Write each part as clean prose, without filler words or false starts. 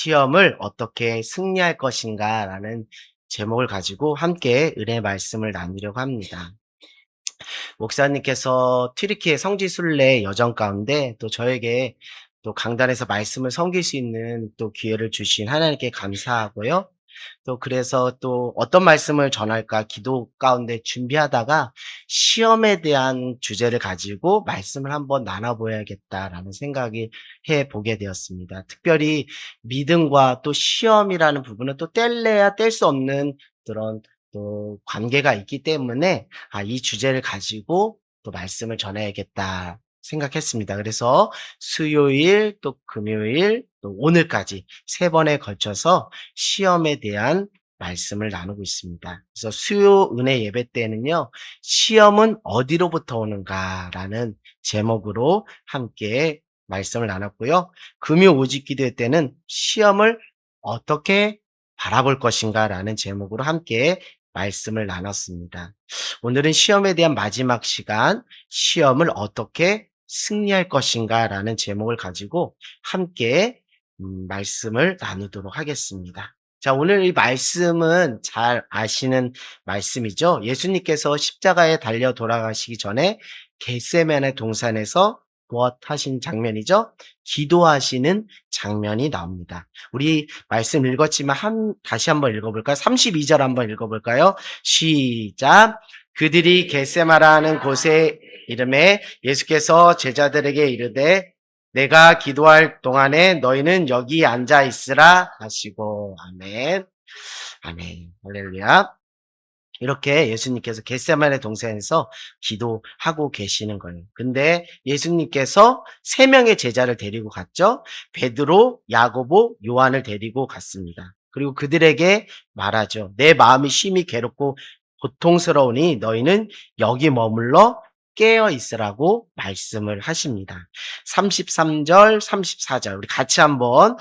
시험을 어떻게 승리할 것인가라는 제목을 가지고 함께 은혜 말씀을 나누려고 합니다. 목사님께서 튀르키예 성지순례 여정 가운데 또 저에게 또 강단에서 말씀을 섬길 수 있는 또 기회를 주신 하나님께 감사하고요. 또 그래서 또 어떤 말씀을 전할까 기도 가운데 준비하다가 시험에 대한 주제를 가지고 말씀을 한번 나눠보야겠다라는 생각이 해보게 되었습니다. 특별히 믿음과 또 시험이라는 부분은 또 뗄래야 뗄 수 없는 그런 또 관계가 있기 때문에 이 주제를 가지고 또 말씀을 전해야겠다 생각했습니다. 그래서 수요일 또 금요일 또 오늘까지 3번에 걸쳐서 시험에 대한 말씀을 나누고 있습니다. 그래서 수요 은혜 예배 때는요, 시험은 어디로부터 오는가라는 제목으로 함께 말씀을 나눴고요. 금요 오직 기도회 때는 시험을 어떻게 바라볼 것인가라는 제목으로 함께 말씀을 나눴습니다. 오늘은 시험에 대한 마지막 시간, 시험을 어떻게 승리할 것인가라는 제목을 가지고 함께 말씀을 나누도록 하겠습니다. 자, 오늘 이 말씀은 잘 아시는 말씀이죠. 예수님께서 십자가에 달려 돌아가시기 전에 겟세마네 동산에서 무엇 하신 장면이죠? 기도하시는 장면이 나옵니다. 우리 말씀 읽었지만 다시 한번 읽어볼까요? 32절 한번 읽어볼까요? 시작. 그들이 겟세마라는 곳에 이름에 예수께서 제자들에게 이르되 내가 기도할 동안에 너희는 여기 앉아 있으라 하시고. 아멘. 아멘. 할렐루야. 이렇게 예수님께서 겟세마네 동산에서 기도하고 계시는 거예요. 근데 예수님께서 3명의 제자를 데리고 갔죠. 베드로, 야고보, 요한을 데리고 갔습니다. 그리고 그들에게 말하죠. 내 마음이 심히 괴롭고 고통스러우니 너희는 여기 머물러 깨어 있으라고 말씀을 하십니다. 33절, 34절 우리 같이 한번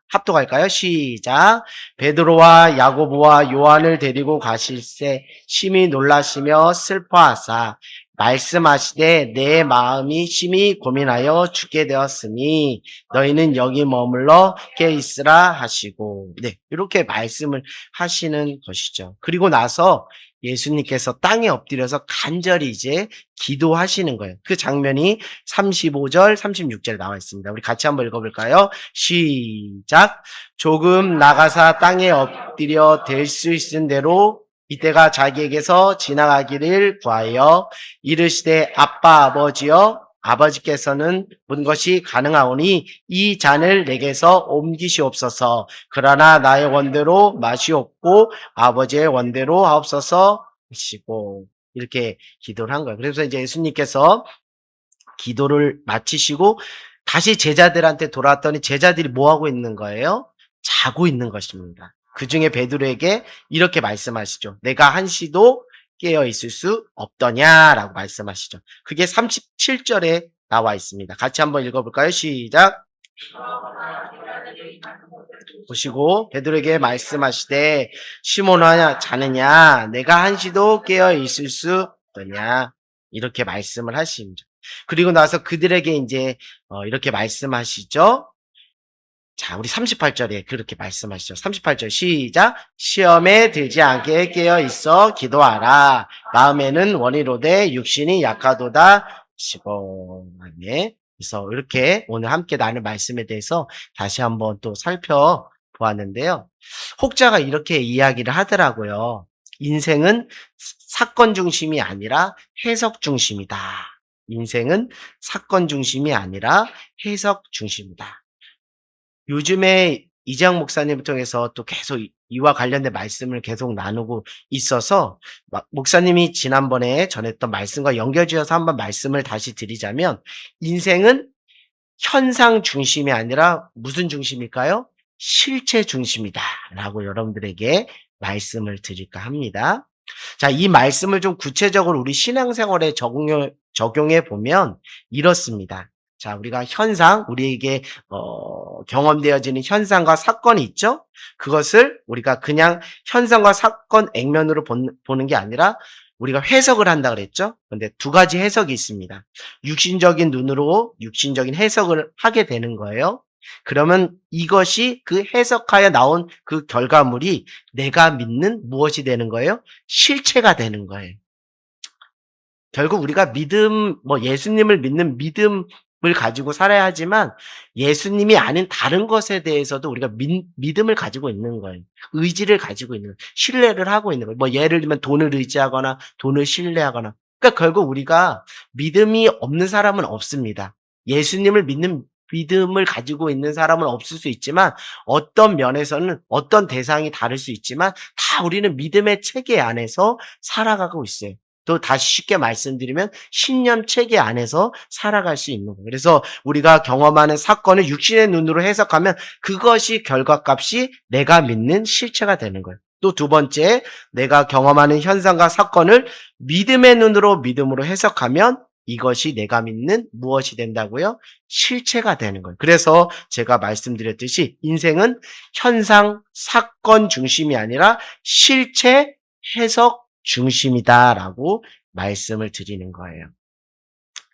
합독할까요? 시작. 베드로와 야고보와 요한을 데리고 가실새 심히 놀라시며 슬퍼하사 말씀하시되 내 마음이 심히 고민하여 죽게 되었으니 너희는 여기 머물러 깨 있으라 하시고, 네, 이렇게 말씀을 하시는 것이죠. 그리고 나서 예수님께서 땅에 엎드려서 간절히 이제 기도하시는 거예요. 그 장면이 35절, 36절에 나와 있습니다. 우리 같이 한번 읽어볼까요? 시작. 조금 나가사 땅에 엎드려 될 수 있은 대로 이때가 자기에게서 지나가기를 구하여 이르시되 아빠 아버지여 아버지께서는 모든 것이 가능하오니 이 잔을 내게서 옮기시옵소서. 그러나 나의 원대로 마시옵고 아버지의 원대로 하옵소서 하시고 이렇게 기도를 한 거예요. 그래서 이제 예수님께서 기도를 마치시고 다시 제자들한테 돌아왔더니 제자들이 뭐 하고 있는 거예요? 자고 있는 것입니다. 그 중에 베드로에게 이렇게 말씀하시죠. 내가 한시도 깨어 있을 수 없더냐라고 말씀하시죠. 그게 37절에 나와 있습니다. 같이 한번 읽어볼까요? 시작. 보시고 베드로에게 말씀하시되 시몬아 자느냐 내가 한시도 깨어 있을 수 없더냐 이렇게 말씀을 하십니다. 그리고 나서 그들에게 이제 이렇게 말씀하시죠. 자, 우리 38절에 그렇게 말씀하시죠. 38절 시작. 시험에 들지 않게 깨어 있어 기도하라. 마음에는 원이로되 육신이 약하도다 하시고. 네. 그래서 이렇게 오늘 함께 나눌 말씀에 대해서 다시 한번 또 살펴보았는데요. 혹자가 이렇게 이야기를 하더라고요. 인생은 사건 중심이 아니라 해석 중심이다. 인생은 사건 중심이 아니라 해석 중심이다. 요즘에 이재영 목사님을 통해서 또 계속 이와 관련된 말씀을 계속 나누고 있어서 목사님이 지난번에 전했던 말씀과 연결지어서 한번 말씀을 다시 드리자면 인생은 현상 중심이 아니라 무슨 중심일까요? 실체 중심이다 라고 여러분들에게 말씀을 드릴까 합니다. 자, 이 말씀을 좀 구체적으로 우리 신앙생활에 적용해 보면 이렇습니다. 자, 우리가 현상, 우리에게 경험되어지는 현상과 사건이 있죠? 그것을 우리가 그냥 현상과 사건 액면으로 보는 게 아니라 우리가 해석을 한다 그랬죠? 근데 2가지 해석이 있습니다. 육신적인 눈으로 육신적인 해석을 하게 되는 거예요. 그러면 이것이 그 해석하여 나온 그 결과물이 내가 믿는 무엇이 되는 거예요? 실체가 되는 거예요. 결국 우리가 믿음, 예수님을 믿는 믿음을 가지고 살아야 하지만 예수님이 아닌 다른 것에 대해서도 우리가 믿음을 가지고 있는 거예요. 의지를 가지고 있는 거예요. 신뢰를 하고 있는 거예요. 예를 들면 돈을 의지하거나 돈을 신뢰하거나. 그러니까 결국 우리가 믿음이 없는 사람은 없습니다. 예수님을 믿는 믿음을 가지고 있는 사람은 없을 수 있지만 어떤 면에서는 어떤 대상이 다를 수 있지만 다 우리는 믿음의 체계 안에서 살아가고 있어요. 또 다시 쉽게 말씀드리면 신념 체계 안에서 살아갈 수 있는 거예요. 그래서 우리가 경험하는 사건을 육신의 눈으로 해석하면 그것이 결과값이 내가 믿는 실체가 되는 거예요. 또 두 번째, 내가 경험하는 현상과 사건을 믿음의 눈으로 믿음으로 해석하면 이것이 내가 믿는 무엇이 된다고요? 실체가 되는 거예요. 그래서 제가 말씀드렸듯이 인생은 현상, 사건 중심이 아니라 실체, 해석 중심이다라고 말씀을 드리는 거예요.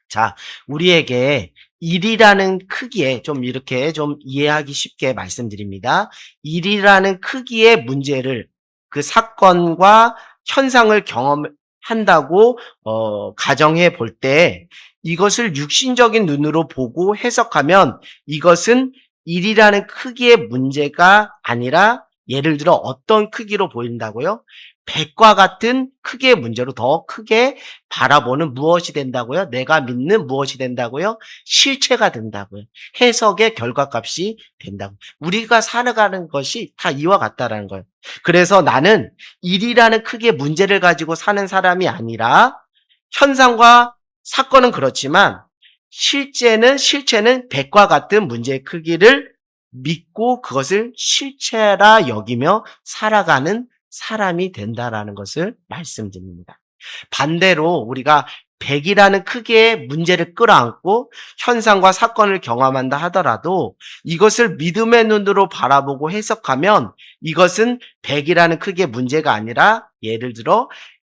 자, 우리에게 일이라는 크기에 좀 이렇게 좀 이해하기 쉽게 말씀드립니다. 일이라는 크기의 문제를 그 사건과 현상을 경험한다고 가정해 볼 때 이것을 육신적인 눈으로 보고 해석하면 이것은 일이라는 크기의 문제가 아니라 예를 들어 어떤 크기로 보인다고요? 백과 같은 크기의 문제로 더 크게 바라보는 무엇이 된다고요? 내가 믿는 무엇이 된다고요? 실체가 된다고요. 해석의 결과값이 된다고. 우리가 살아가는 것이 다 이와 같다라는 거예요. 그래서 나는 일이라는 크기의 문제를 가지고 사는 사람이 아니라 현상과 사건은 그렇지만 실체는 백과 같은 문제의 크기를 믿고 그것을 실체라 여기며 살아가는 사람이 된다라는 것을 말씀드립니다. 반대로 우리가 100이라는 크기의 문제를 끌어안고 현상과 사건을 경험한다 하더라도 이것을 믿음의 눈으로 바라보고 해석하면 이것은 100이라는 크기의 문제가 아니라 예를 들어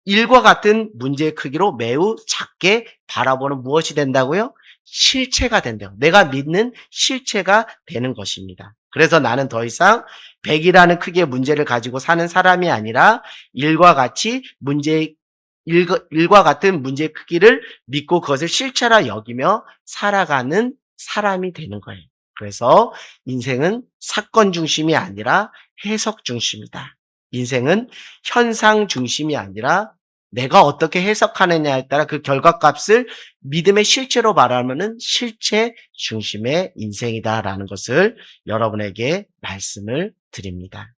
1과 같은 문제의 크기로 매우 작게 바라보는 무엇이 된다고요? 실체가 된다고. 내가 믿는 실체가 되는 것입니다. 그래서 나는 더 이상 100이라는 크기의 문제를 가지고 사는 사람이 아니라 1과 같이 일과 같은 문제의 크기를 믿고 그것을 실체라 여기며 살아가는 사람이 되는 거예요. 그래서 인생은 사건 중심이 아니라 해석 중심이다. 인생은 현상 중심이 아니라 내가 어떻게 해석하느냐에 따라 그 결과값을 믿음의 실체로 말하면은 실체 중심의 인생이다라는 것을 여러분에게 말씀을 드립니다.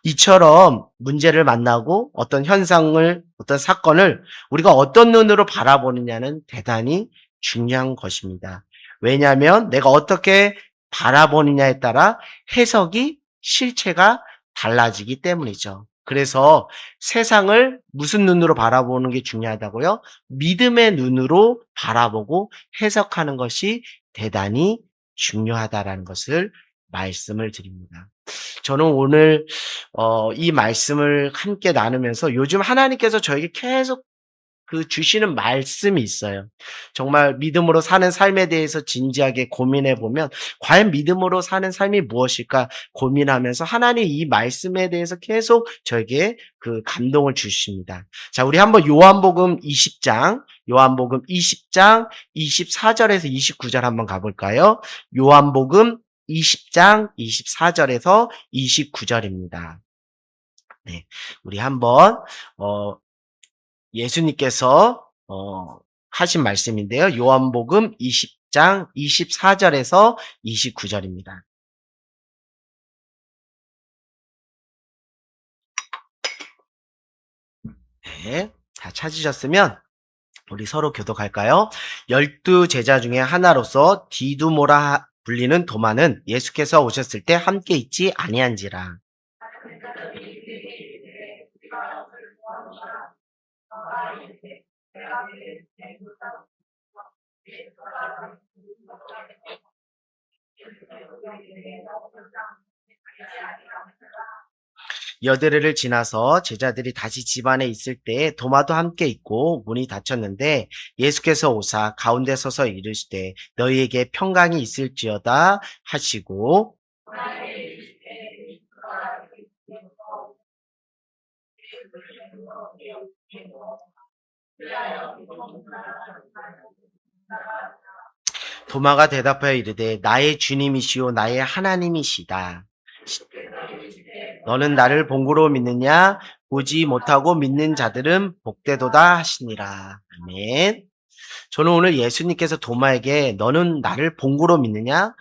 이처럼 문제를 만나고 어떤 현상을, 어떤 사건을 우리가 어떤 눈으로 바라보느냐는 대단히 중요한 것입니다. 왜냐하면 내가 어떻게 바라보느냐에 따라 해석이, 실체가 달라지기 때문이죠. 그래서 세상을 무슨 눈으로 바라보는 게 중요하다고요? 믿음의 눈으로 바라보고 해석하는 것이 대단히 중요하다라는 것을 말씀을 드립니다. 저는 오늘 이 말씀을 함께 나누면서 요즘 하나님께서 저에게 계속 주시는 말씀이 있어요. 정말 믿음으로 사는 삶에 대해서 진지하게 고민해 보면 과연 믿음으로 사는 삶이 무엇일까 고민하면서 하나님 이 말씀에 대해서 계속 저에게 감동을 주십니다. 자, 우리 한번 요한복음 20장 24절에서 29절 한번 가볼까요? 요한복음 20장 24절에서 29절입니다. 네, 우리 한번 예수님께서 하신 말씀인데요. 요한복음 20장 24절에서 29절입니다. 네, 다 찾으셨으면 우리 서로 교독할까요? 12 제자 중에 하나로서 디두모라 불리는 도마는 예수께서 오셨을 때 함께 있지 아니한지라. 여드레를 지나서 제자들이 다시 집 안에 있을 때 도마도 함께 있고 문이 닫혔는데 예수께서 오사 가운데 서서 이르시되 너희에게 평강이 있을지어다 하시고 도마가 대답하여 이르되 나의 주님이시오 나의 하나님이시다. 너는 나를 본고로 믿느냐? 보지 못하고 믿는 자들은 복되도다 하시니라. 아멘. 저는 오늘 예수님께서 도마에게 너는 나를 본고로 믿느냐?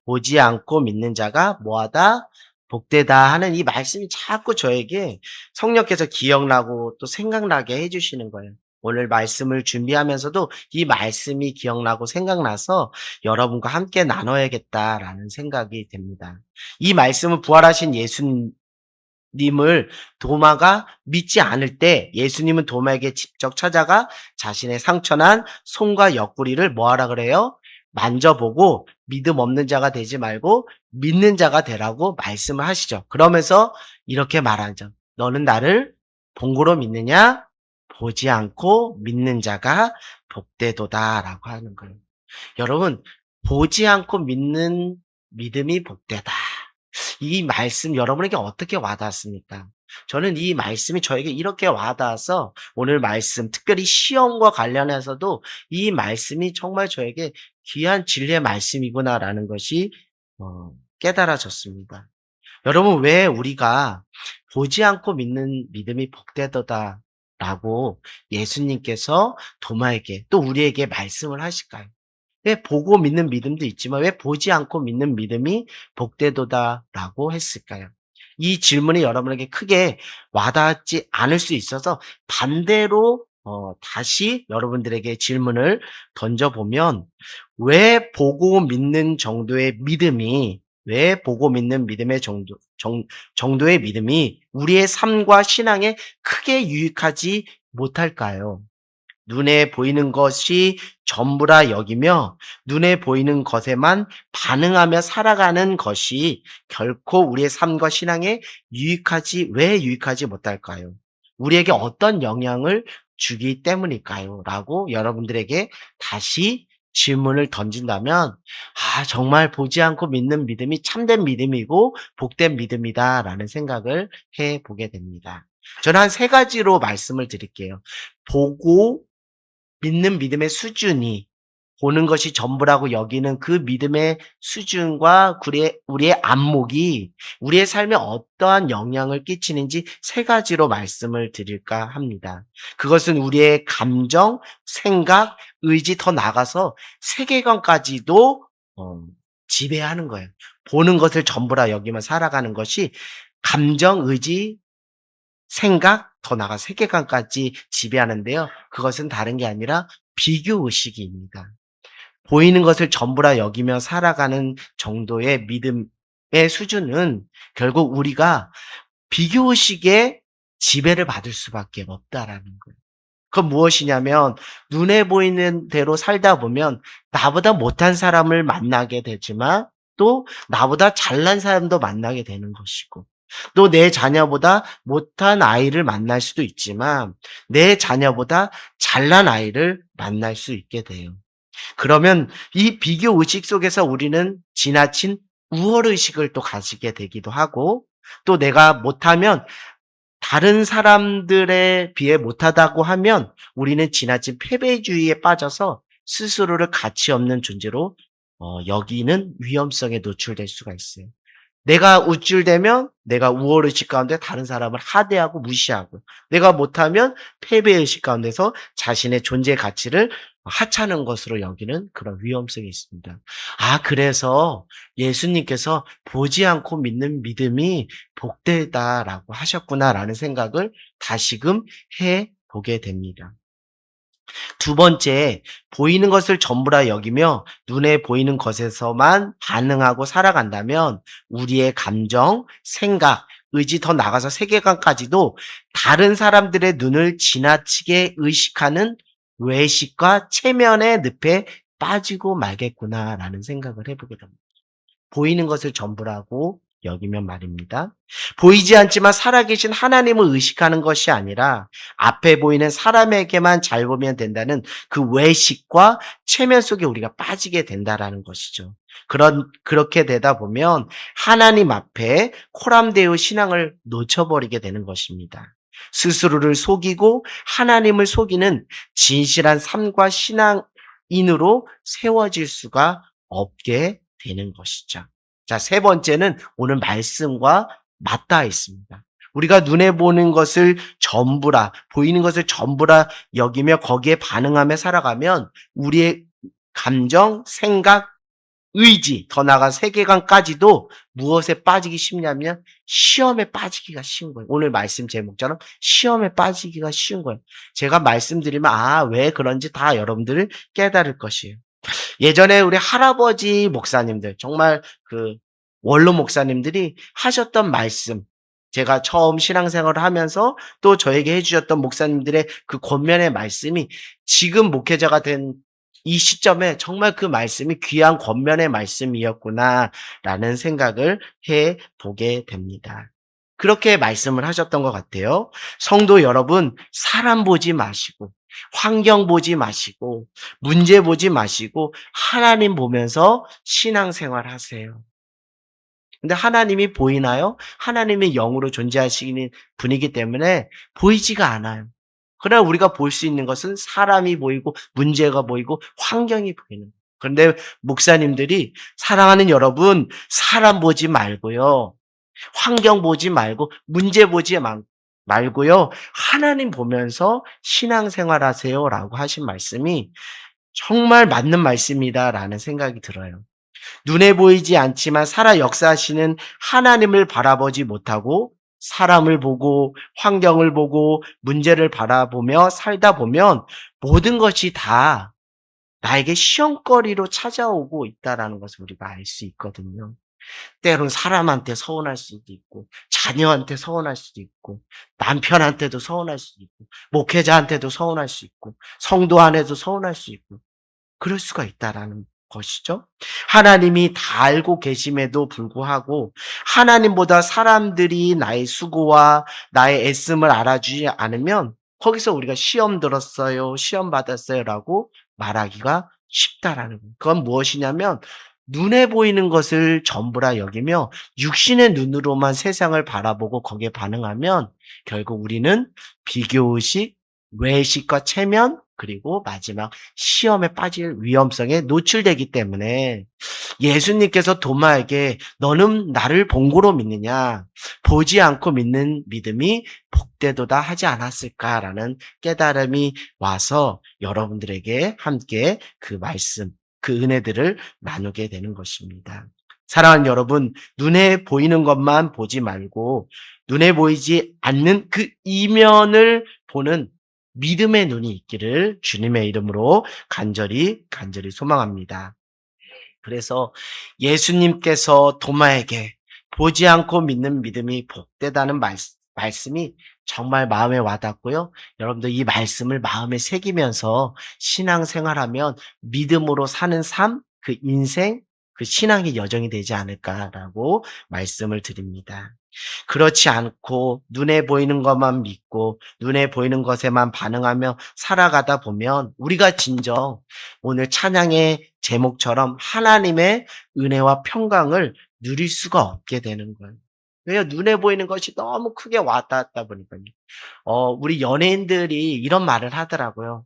보지 않고 믿는 자가 뭐하다? 복되다 하는 이 말씀이 자꾸 저에게 성령께서 기억나고 또 생각나게 해주시는 거예요. 오늘 말씀을 준비하면서도 이 말씀이 기억나고 생각나서 여러분과 함께 나눠야겠다라는 생각이 됩니다. 이 말씀은 부활하신 예수님을 도마가 믿지 않을 때 예수님은 도마에게 직접 찾아가 자신의 상처난 손과 옆구리를 뭐하라 그래요? 만져보고 믿음 없는 자가 되지 말고 믿는 자가 되라고 말씀을 하시죠. 그러면서 이렇게 말하죠. 너는 나를 본고로 믿느냐? 보지 않고 믿는 자가 복되도다라고 하는 거예요. 여러분, 보지 않고 믿는 믿음이 복되다. 이 말씀 여러분에게 어떻게 와닿습니까? 저는 이 말씀이 저에게 이렇게 와닿아서 오늘 말씀, 특별히 시험과 관련해서도 이 말씀이 정말 저에게 귀한 진리의 말씀이구나라는 것이 깨달아졌습니다. 여러분, 왜 우리가 보지 않고 믿는 믿음이 복되도다라고 예수님께서 도마에게 또 우리에게 말씀을 하실까요? 왜 보고 믿는 믿음도 있지만 왜 보지 않고 믿는 믿음이 복되도다라고 했을까요? 이 질문이 여러분에게 크게 와닿지 않을 수 있어서 반대로 다시 여러분들에게 질문을 던져보면 왜 보고 믿는 믿음의 정도의 믿음이 우리의 삶과 신앙에 크게 유익하지 못할까요? 눈에 보이는 것이 전부라 여기며 눈에 보이는 것에만 반응하며 살아가는 것이 결코 우리의 삶과 신앙에 왜 유익하지 못할까요? 우리에게 어떤 영향을 주기 때문일까요? 라고 여러분들에게 다시 질문을 던진다면, 정말 보지 않고 믿는 믿음이 참된 믿음이고 복된 믿음이다라는 생각을 해보게 됩니다. 저는 한 세 가지로 말씀을 드릴게요. 보고 믿는 믿음의 수준이 보는 것이 전부라고 여기는 그 믿음의 수준과 우리의 안목이 우리의 삶에 어떠한 영향을 끼치는지 세 가지로 말씀을 드릴까 합니다. 그것은 우리의 감정, 생각, 의지 더 나아가서 세계관까지도 지배하는 거예요. 보는 것을 전부라 여기면 살아가는 것이 감정, 의지, 생각, 더 나아가 세계관까지 지배하는데요. 그것은 다른 게 아니라 비교의식입니다. 보이는 것을 전부라 여기며 살아가는 정도의 믿음의 수준은 결국 우리가 비교의식에 지배를 받을 수밖에 없다라는 거예요. 그건 무엇이냐면 눈에 보이는 대로 살다 보면 나보다 못한 사람을 만나게 되지만 또 나보다 잘난 사람도 만나게 되는 것이고 또 내 자녀보다 못한 아이를 만날 수도 있지만 내 자녀보다 잘난 아이를 만날 수 있게 돼요. 그러면 이 비교 의식 속에서 우리는 지나친 우월 의식을 또 가지게 되기도 하고 또 내가 못하면 다른 사람들에 비해 못하다고 하면 우리는 지나친 패배주의에 빠져서 스스로를 가치 없는 존재로 여기는 위험성에 노출될 수가 있어요. 내가 우쭐대면 내가 우월의식 가운데 다른 사람을 하대하고 무시하고 내가 못하면 패배의식 가운데서 자신의 존재 가치를 하찮은 것으로 여기는 그런 위험성이 있습니다. 그래서 예수님께서 보지 않고 믿는 믿음이 복되다라고 하셨구나라는 생각을 다시금 해보게 됩니다. 두 번째, 보이는 것을 전부라 여기며 눈에 보이는 것에서만 반응하고 살아간다면 우리의 감정, 생각, 의지 더 나아가서 세계관까지도 다른 사람들의 눈을 지나치게 의식하는 외식과 체면의 늪에 빠지고 말겠구나라는 생각을 해보게 됩니다. 보이는 것을 전부라고 여기면 말입니다. 보이지 않지만 살아계신 하나님을 의식하는 것이 아니라 앞에 보이는 사람에게만 잘 보면 된다는 그 외식과 체면 속에 우리가 빠지게 된다라는 것이죠. 그렇게 되다 보면 하나님 앞에 코람데오 신앙을 놓쳐버리게 되는 것입니다. 스스로를 속이고 하나님을 속이는 진실한 삶과 신앙인으로 세워질 수가 없게 되는 것이죠. 자, 세 번째는 오늘 말씀과 맞닿아 있습니다. 우리가 눈에 보는 것을 전부라, 보이는 것을 전부라 여기며 거기에 반응하며 살아가면 우리의 감정, 생각, 의지, 더 나아가 세계관까지도 무엇에 빠지기 쉽냐면 시험에 빠지기가 쉬운 거예요. 오늘 말씀 제목처럼 시험에 빠지기가 쉬운 거예요. 제가 말씀드리면 왜 그런지 다 여러분들을 깨달을 것이에요. 예전에 우리 할아버지 목사님들, 정말 그 원로 목사님들이 하셨던 말씀, 제가 처음 신앙생활을 하면서 또 저에게 해주셨던 목사님들의 그 권면의 말씀이 지금 목회자가 된 이 시점에 정말 그 말씀이 귀한 권면의 말씀이었구나라는 생각을 해보게 됩니다. 그렇게 말씀을 하셨던 것 같아요. 성도 여러분, 사람 보지 마시고 환경 보지 마시고 문제 보지 마시고 하나님 보면서 신앙생활 하세요. 근데 하나님이 보이나요? 하나님이 영으로 존재하시는 분이기 때문에 보이지가 않아요. 그러나 우리가 볼 수 있는 것은 사람이 보이고 문제가 보이고 환경이 보이는 거예요. 그런데 목사님들이 사랑하는 여러분, 사람 보지 말고요. 환경 보지 말고 문제 보지 말고요. 하나님 보면서 신앙생활 하세요라고 하신 말씀이 정말 맞는 말씀이다라는 생각이 들어요. 눈에 보이지 않지만 살아 역사하시는 하나님을 바라보지 못하고 사람을 보고 환경을 보고 문제를 바라보며 살다 보면 모든 것이 다 나에게 시험거리로 찾아오고 있다라는 것을 우리가 알 수 있거든요. 때로는 사람한테 서운할 수도 있고 자녀한테 서운할 수도 있고 남편한테도 서운할 수도 있고 목회자한테도 서운할 수 있고 성도 안에도 서운할 수 있고 그럴 수가 있다라는 것이죠. 하나님이 다 알고 계심에도 불구하고 하나님보다 사람들이 나의 수고와 나의 애씀을 알아주지 않으면 거기서 우리가 시험 들었어요, 시험 받았어요라고 말하기가 쉽다라는 거예요. 그건 무엇이냐면 눈에 보이는 것을 전부라 여기며 육신의 눈으로만 세상을 바라보고 거기에 반응하면 결국 우리는 비교의식, 외식과 체면, 그리고 마지막 시험에 빠질 위험성에 노출되기 때문에 예수님께서 도마에게 너는 나를 본고로 믿느냐? 보지 않고 믿는 믿음이 복되도다 하지 않았을까라는 깨달음이 와서 여러분들에게 함께 그 말씀, 그 은혜들을 나누게 되는 것입니다. 사랑하는 여러분, 눈에 보이는 것만 보지 말고 눈에 보이지 않는 그 이면을 보는 믿음의 눈이 있기를 주님의 이름으로 간절히 소망합니다. 그래서 예수님께서 도마에게 보지 않고 믿는 믿음이 복되다는 말씀이 정말 마음에 와닿고요. 여러분들 이 말씀을 마음에 새기면서 신앙생활하면 믿음으로 사는 삶, 그 인생, 그 신앙의 여정이 되지 않을까라고 말씀을 드립니다. 그렇지 않고 눈에 보이는 것만 믿고 눈에 보이는 것에만 반응하며 살아가다 보면 우리가 진정 오늘 찬양의 제목처럼 하나님의 은혜와 평강을 누릴 수가 없게 되는 거예요. 왜요? 눈에 보이는 것이 너무 크게 와닿았다 보니까요. 우리 연예인들이 이런 말을 하더라고요.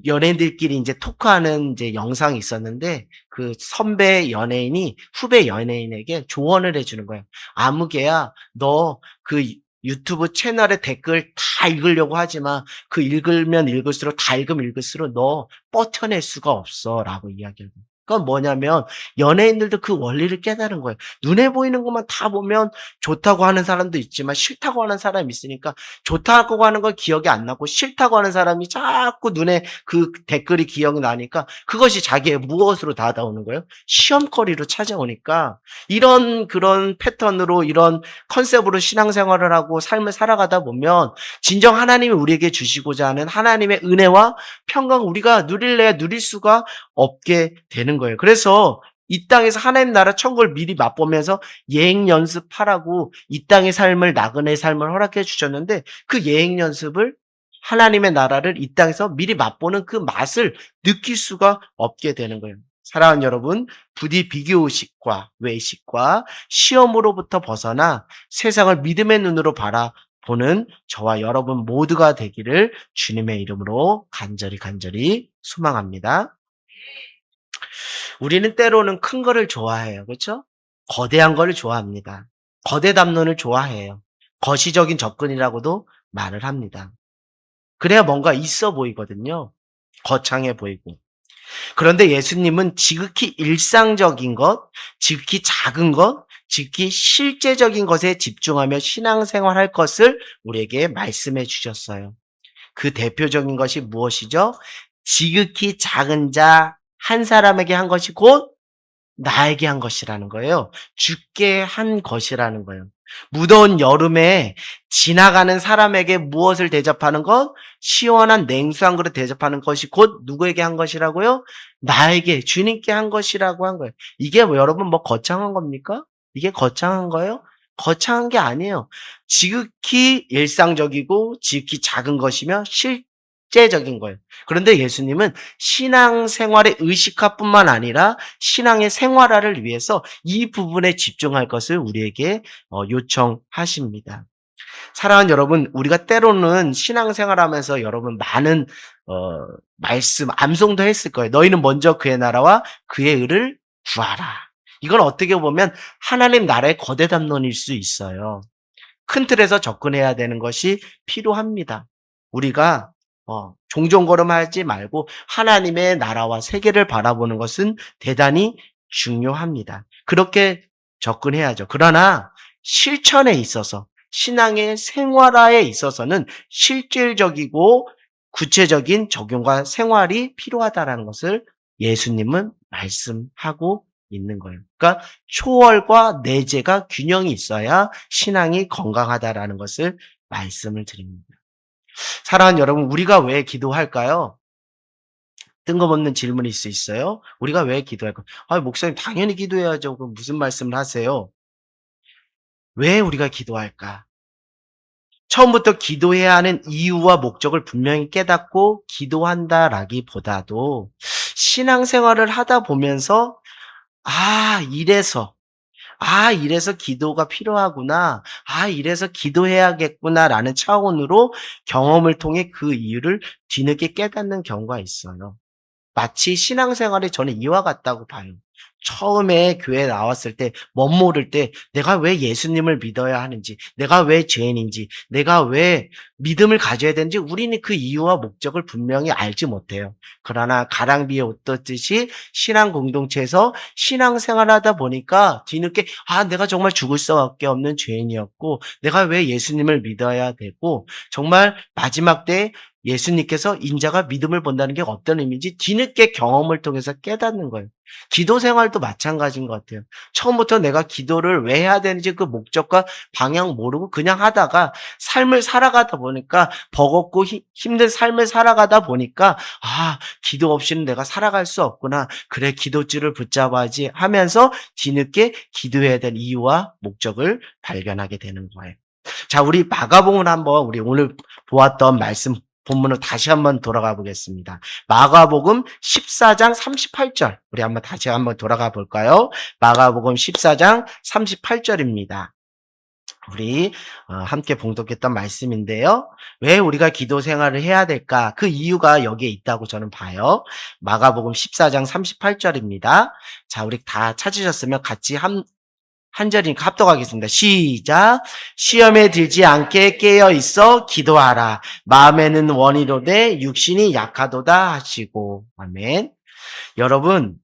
연예인들끼리 이제 토크하는 이제 영상이 있었는데 그 선배 연예인이 후배 연예인에게 조언을 해주는 거예요. 아무개야, 너 그 유튜브 채널의 댓글 다 읽으려고 하지만 그 읽으면 읽을수록 다 읽으면 읽을수록 너 버텨낼 수가 없어라고 이야기해요. 그건 뭐냐면 연예인들도 그 원리를 깨달은 거예요. 눈에 보이는 것만 다 보면 좋다고 하는 사람도 있지만 싫다고 하는 사람이 있으니까 좋다고 하는 걸 기억이 안 나고 싫다고 하는 사람이 자꾸 눈에 그 댓글이 기억이 나니까 그것이 자기의 무엇으로 다가오는 거예요? 시험거리로 찾아오니까 이런 그런 패턴으로 이런 컨셉으로 신앙생활을 하고 삶을 살아가다 보면 진정 하나님이 우리에게 주시고자 하는 하나님의 은혜와 평강 우리가 누릴 수가 없게 되는 거예요. 그래서 이 땅에서 하나님 나라 천국을 미리 맛보면서 예행 연습하라고 이 땅의 삶을 나그네의 삶을 허락해 주셨는데 그 예행 연습을 하나님의 나라를 이 땅에서 미리 맛보는 그 맛을 느낄 수가 없게 되는 거예요. 사랑하는 여러분, 부디 비교의식과 외식과 시험으로부터 벗어나 세상을 믿음의 눈으로 바라보는 저와 여러분 모두가 되기를 주님의 이름으로 간절히 소망합니다. 우리는 때로는 큰 거를 좋아해요. 그렇죠? 거대한 거를 좋아합니다. 거대 담론을 좋아해요. 거시적인 접근이라고도 말을 합니다. 그래야 뭔가 있어 보이거든요. 거창해 보이고. 그런데 예수님은 지극히 일상적인 것, 지극히 작은 것, 지극히 실제적인 것에 집중하며 신앙생활할 것을 우리에게 말씀해 주셨어요. 그 대표적인 것이 무엇이죠? 지극히 작은 자 한 사람에게 한 것이 곧 나에게 한 것이라는 거예요. 주께 한 것이라는 거예요. 무더운 여름에 지나가는 사람에게 무엇을 대접하는 것? 시원한 냉수 한 그릇 대접하는 것이 곧 누구에게 한 것이라고요? 나에게, 주님께 한 것이라고 한 거예요. 이게 뭐 여러분 뭐 거창한 겁니까? 이게 거창한 거예요? 거창한 게 아니에요. 지극히 일상적이고 지극히 작은 것이며 실제적인 거예요. 그런데 예수님은 신앙생활의 의식화뿐만 아니라 신앙의 생활화를 위해서 이 부분에 집중할 것을 우리에게 요청하십니다. 사랑하는 여러분, 우리가 때로는 신앙생활하면서 여러분 많은 말씀, 암송도 했을 거예요. 너희는 먼저 그의 나라와 그의 의를 구하라. 이건 어떻게 보면 하나님 나라의 거대 담론일 수 있어요. 큰 틀에서 접근해야 되는 것이 필요합니다. 우리가 종종걸음하지 말고 하나님의 나라와 세계를 바라보는 것은 대단히 중요합니다. 그렇게 접근해야죠. 그러나 실천에 있어서 신앙의 생활화에 있어서는 실질적이고 구체적인 적용과 생활이 필요하다는 것을 예수님은 말씀하고 있는 거예요. 그러니까 초월과 내재가 균형이 있어야 신앙이 건강하다라는 것을 말씀을 드립니다. 사랑하는 여러분, 우리가 왜 기도할까요? 뜬금없는 질문일 수 있어요. 우리가 왜 기도할까요? 목사님 당연히 기도해야죠. 그럼 무슨 말씀을 하세요? 왜 우리가 기도할까? 처음부터 기도해야 하는 이유와 목적을 분명히 깨닫고 기도한다라기보다도 신앙생활을 하다 보면서 이래서 이래서 기도가 필요하구나. 이래서 기도해야겠구나라는 차원으로 경험을 통해 그 이유를 뒤늦게 깨닫는 경우가 있어요. 마치 신앙생활이 저는 이와 같다고 봐요. 처음에 교회에 나왔을 때 멋모를 때 내가 왜 예수님을 믿어야 하는지, 내가 왜 죄인인지, 내가 왜 믿음을 가져야 되는지 우리는 그 이유와 목적을 분명히 알지 못해요. 그러나 가랑비에 옷 떴듯이 신앙 공동체에서 신앙생활을 하다 보니까 뒤늦게 내가 정말 죽을 수밖에 없는 죄인이었고 내가 왜 예수님을 믿어야 되고 정말 마지막 때 예수님께서 인자가 믿음을 본다는 게 어떤 의미인지 뒤늦게 경험을 통해서 깨닫는 거예요. 기도 생활도 마찬가지인 것 같아요. 처음부터 내가 기도를 왜 해야 되는지 그 목적과 방향 모르고 그냥 하다가 삶을 살아가다 보니까 버겁고 힘든 삶을 살아가다 보니까 기도 없이는 내가 살아갈 수 없구나. 그래 기도줄을 붙잡아야지 하면서 뒤늦게 기도해야 될 이유와 목적을 발견하게 되는 거예요. 자, 우리 마가복음을 한번 우리 오늘 보았던 말씀 본문으로 다시 한번 돌아가 보겠습니다. 마가복음 14장 38절. 우리 다시 한번 돌아가 볼까요? 마가복음 14장 38절입니다. 우리 함께 봉독했던 말씀인데요. 왜 우리가 기도 생활을 해야 될까? 그 이유가 여기에 있다고 저는 봐요. 마가복음 14장 38절입니다. 자, 우리 다 찾으셨으면 같이 한 절이니까 합독하겠습니다. 시작. 시험에 들지 않게 깨어 있어 기도하라. 마음에는 원이로되 육신이 약하도다 하시고. 아멘. 여러분,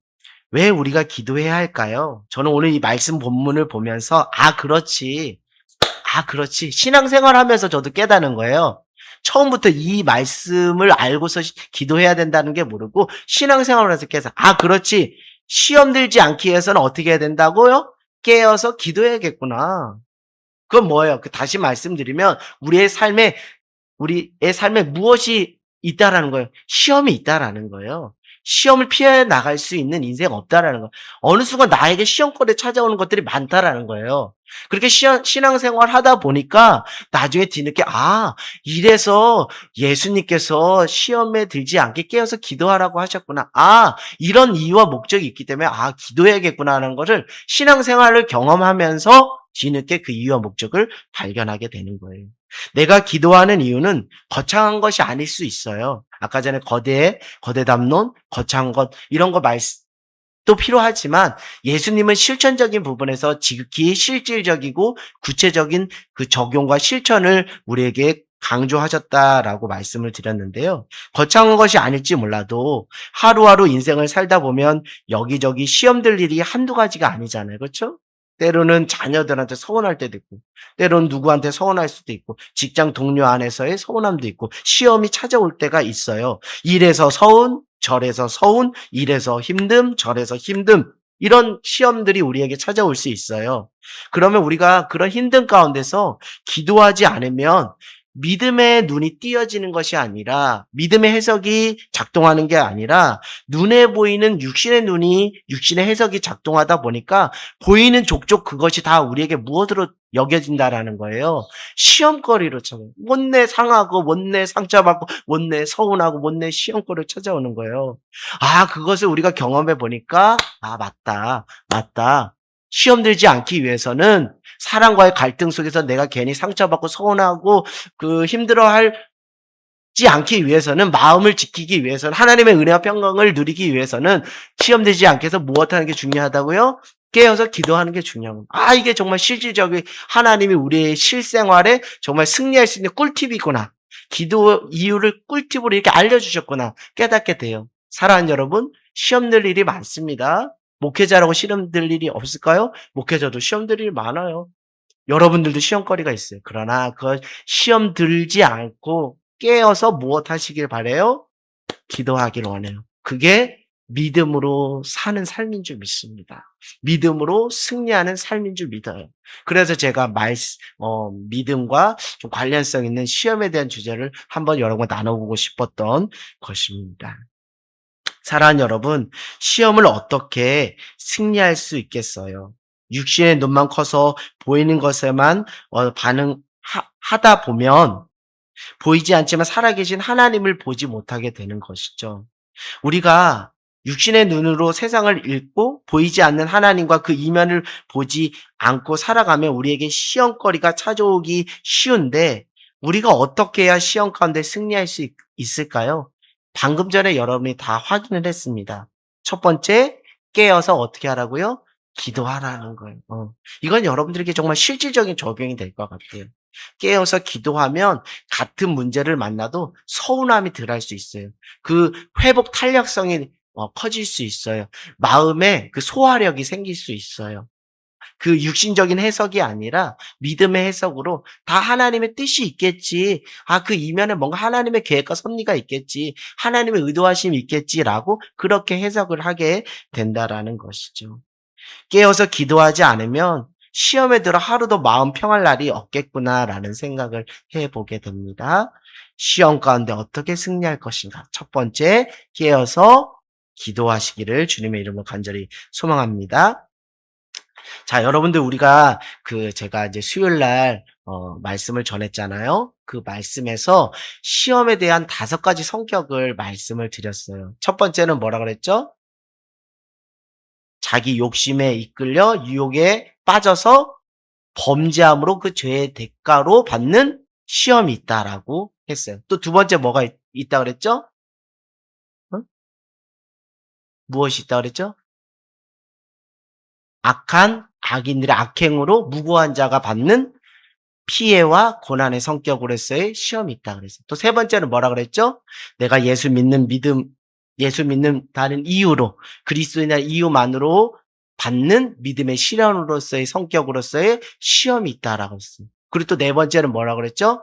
왜 우리가 기도해야 할까요? 저는 오늘 이 말씀 본문을 보면서 그렇지. 신앙생활 하면서 저도 깨닫는 거예요. 처음부터 이 말씀을 알고서 기도해야 된다는 게 모르고 신앙생활을 해서 깨서 그렇지. 시험 들지 않기 위해서는 어떻게 해야 된다고요? 깨어서 기도해야겠구나. 그건 뭐예요? 다시 말씀드리면 우리의 삶에 무엇이 있다라는 거예요? 시험이 있다라는 거예요. 시험을 피해 나갈 수 있는 인생 없다라는 거. 어느 순간 나에게 시험거리에 찾아오는 것들이 많다라는 거예요. 그렇게 신앙생활 하다 보니까 나중에 뒤늦게 이래서 예수님께서 시험에 들지 않게 깨어서 기도하라고 하셨구나. 이런 이유와 목적이 있기 때문에 기도해야겠구나 하는 것을 신앙생활을 경험하면서 뒤늦게 그 이유와 목적을 발견하게 되는 거예요. 내가 기도하는 이유는 거창한 것이 아닐 수 있어요. 아까 전에 거대 담론, 거창한 것 이런 거 또 필요하지만 예수님은 실천적인 부분에서 지극히 실질적이고 구체적인 그 적용과 실천을 우리에게 강조하셨다라고 말씀을 드렸는데요. 거창한 것이 아닐지 몰라도 하루하루 인생을 살다 보면 여기저기 시험 들 일이 한두 가지가 아니잖아요. 그렇죠? 때로는 자녀들한테 서운할 때도 있고, 때로는 누구한테 서운할 수도 있고, 직장 동료 안에서의 서운함도 있고, 시험이 찾아올 때가 있어요. 일에서 서운, 절에서 서운, 일에서 힘듦, 절에서 힘듦. 이런 시험들이 우리에게 찾아올 수 있어요. 그러면 우리가 그런 힘든 가운데서 기도하지 않으면 믿음의 눈이 띄어지는 것이 아니라, 믿음의 해석이 작동하는 게 아니라, 눈에 보이는 육신의 눈이, 육신의 해석이 작동하다 보니까 보이는 족족 그것이 다 우리에게 무엇으로 여겨진다라는 거예요. 시험거리로 못내 상하고, 못내 상처받고, 못내 서운하고, 못내 시험거리로 찾아오는 거예요. 그것을 우리가 경험해 보니까, 맞다, 맞다. 시험 들지 않기 위해서는 사람과의 갈등 속에서 내가 괜히 상처받고 서운하고 힘들어하지 않기 위해서는, 마음을 지키기 위해서는, 하나님의 은혜와 평강을 누리기 위해서는 시험 들지 않게 해서 무엇하는 게 중요하다고요? 깨어서 기도하는 게 중요한 거예요. 이게 정말 실질적인 하나님이 우리의 실생활에 정말 승리할 수 있는 꿀팁이구나. 기도 이유를 꿀팁으로 이렇게 알려주셨구나. 깨닫게 돼요. 사랑하는 여러분, 시험 들 일이 많습니다. 목회자라고 시험 들 일이 없을까요? 목회자도 시험 들 일이 많아요. 여러분들도 시험거리가 있어요. 그러나 그걸 시험 들지 않고 깨어서 무엇 하시길 바라요? 기도하길 원해요. 그게 믿음으로 사는 삶인 줄 믿습니다. 믿음으로 승리하는 삶인 줄 믿어요. 그래서 제가 믿음과 좀 관련성 있는 시험에 대한 주제를 한번 여러분과 나눠보고 싶었던 것입니다. 사랑하는 여러분, 시험을 어떻게 승리할 수 있겠어요? 육신의 눈만 커서 보이는 것에만 반응하다 보면 보이지 않지만 살아계신 하나님을 보지 못하게 되는 것이죠. 우리가 육신의 눈으로 세상을 읽고 보이지 않는 하나님과 그 이면을 보지 않고 살아가면 우리에게 시험거리가 찾아오기 쉬운데, 우리가 어떻게 해야 시험 가운데 승리할 수 있을까요? 방금 전에 여러분이 다 확인을 했습니다. 첫 번째, 깨어서 어떻게 하라고요? 기도하라는 거예요. 이건 여러분들에게 정말 실질적인 적용이 될 것 같아요. 깨어서 기도하면 같은 문제를 만나도 서운함이 덜할 수 있어요. 그 회복 탄력성이 커질 수 있어요. 마음에 그 소화력이 생길 수 있어요. 그 육신적인 해석이 아니라 믿음의 해석으로 다 하나님의 뜻이 있겠지. 그 이면에 뭔가 하나님의 계획과 섭리가 있겠지. 하나님의 의도하심이 있겠지라고 그렇게 해석을 하게 된다라는 것이죠. 깨어서 기도하지 않으면 시험에 들어 하루도 마음 평할 날이 없겠구나라는 생각을 해보게 됩니다. 시험 가운데 어떻게 승리할 것인가? 첫 번째, 깨어서 기도하시기를 주님의 이름으로 간절히 소망합니다. 자, 여러분들 우리가 제가 이제 수요일 날 말씀을 전했잖아요. 그 말씀에서 시험에 대한 5가지 성격을 말씀을 드렸어요. 첫 번째는 뭐라 그랬죠? 자기 욕심에 이끌려 유혹에 빠져서 범죄함으로 그 죄의 대가로 받는 시험이 있다라고 했어요. 또 두 번째 뭐가 있다 그랬죠? 무엇이 있다 그랬죠? 악인들의 악행으로 무고한 자가 받는 피해와 고난의 성격으로서의 시험이 있다 그랬어요. 또 세 번째는 뭐라 그랬죠? 내가 예수 믿는다는 이유로, 그리스도인의 이유만으로 받는 믿음의 실현으로서의 성격으로서의 시험이 있다라고 했어요. 그리고 또 네 번째는 뭐라 그랬죠?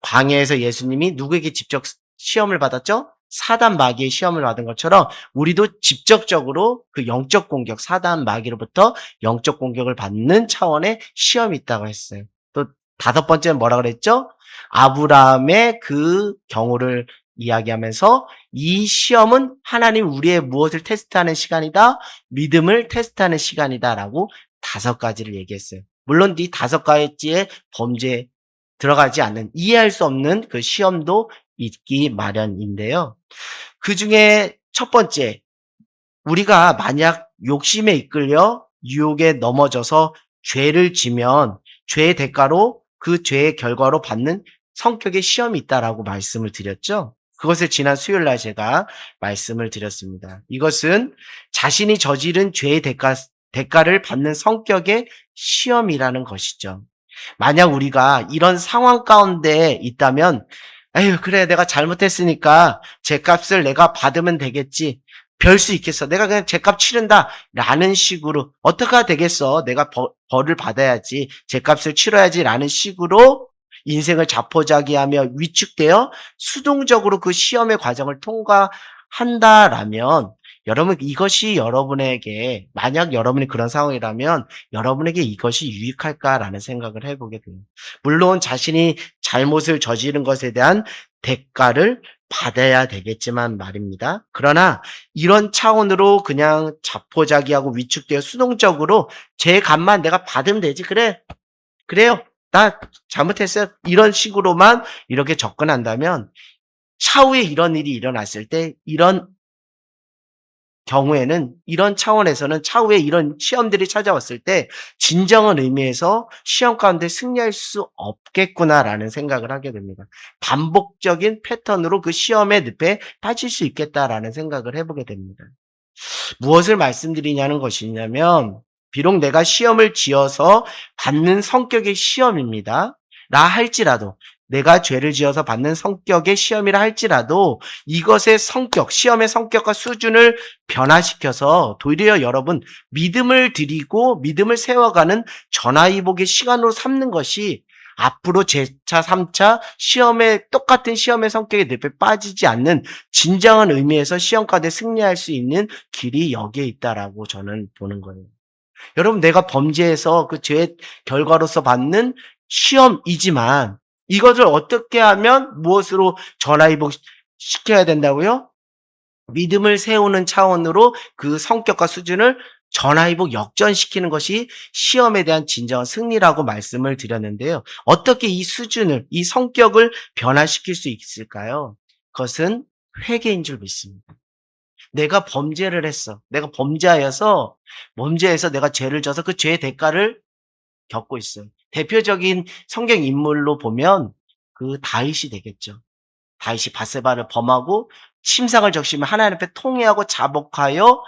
광야에서 예수님이 누구에게 직접 시험을 받았죠? 사단 마귀의 시험을 받은 것처럼 우리도 직접적으로 그 영적 공격, 사단 마귀로부터 영적 공격을 받는 차원의 시험이 있다고 했어요. 또 5번째는 뭐라 그랬죠? 아브라함의 그 경우를 이야기하면서 이 시험은 하나님 우리의 무엇을 테스트하는 시간이다, 믿음을 테스트하는 시간이다라고 5가지를 얘기했어요. 물론 이 5가지의 범죄에 들어가지 않는, 이해할 수 없는 그 시험도 있기 마련인데요. 그 중에 첫 번째, 우리가 만약 욕심에 이끌려 유혹에 넘어져서 죄를 지면 죄의 대가로, 그 죄의 결과로 받는 성격의 시험이 있다라고 말씀을 드렸죠. 그것을 지난 수요일 날 제가 말씀을 드렸습니다. 이것은 자신이 저지른 죄의 대가를 받는 성격의 시험이라는 것이죠. 만약 우리가 이런 상황 가운데 있다면, 에휴, 그래, 내가 잘못했으니까 죄값을 내가 받으면 되겠지. 별 수 있겠어. 내가 그냥 죄값 치른다. 라는 식으로, 어떻게 되겠어. 내가 벌을 받아야지. 죄값을 치러야지. 라는 식으로 인생을 자포자기하며 위축되어 수동적으로 그 시험의 과정을 통과한다라면, 여러분, 이것이 여러분에게, 만약 여러분이 그런 상황이라면 여러분에게 이것이 유익할까라는 생각을 해보게 돼요. 물론 자신이 잘못을 저지른 것에 대한 대가를 받아야 되겠지만 말입니다. 그러나 이런 차원으로 그냥 자포자기하고 위축되어 수동적으로 제 값만 내가 받으면 되지. 그래요. 나 잘못했어요. 이런 식으로만 이렇게 접근한다면 차후에 이런 일이 일어났을 때, 이런 경우에는, 이런 차원에서는 차후에 이런 시험들이 찾아왔을 때 진정한 의미에서 시험 가운데 승리할 수 없겠구나라는 생각을 하게 됩니다. 반복적인 패턴으로 그 시험의 늪에 빠질 수 있겠다라는 생각을 해보게 됩니다. 무엇을 말씀드리냐는 것이냐면, 비록 내가 시험을 지어서 받는 성격의 시험입니다. 라 할지라도, 내가 죄를 지어서 받는 성격의 시험이라 할지라도 이것의 성격, 시험의 성격과 수준을 변화시켜서 도리어 여러분 믿음을 드리고 믿음을 세워가는 전화위복의 시간으로 삼는 것이 앞으로 제차, 3차 똑같은 시험의 성격에 늪에 빠지지 않는 진정한 의미에서 시험 가운데 승리할 수 있는 길이 여기에 있다라고 저는 보는 거예요. 여러분, 내가 범죄해서 그 죄의 결과로서 받는 시험이지만 이것을 어떻게 하면 무엇으로 전화위복 시켜야 된다고요? 믿음을 세우는 차원으로 그 성격과 수준을 전화위복 역전시키는 것이 시험에 대한 진정한 승리라고 말씀을 드렸는데요. 어떻게 이 수준을, 이 성격을 변화시킬 수 있을까요? 그것은 회개인 줄 믿습니다. 내가 범죄를 했어. 내가 범죄해서 내가 죄를 져서 그 죄의 대가를 겪고 있어요. 대표적인 성경 인물로 보면 그 다윗이 되겠죠. 다윗이 밧세바를 범하고 침상을 적시며 하나님 앞에 통회하고 자복하여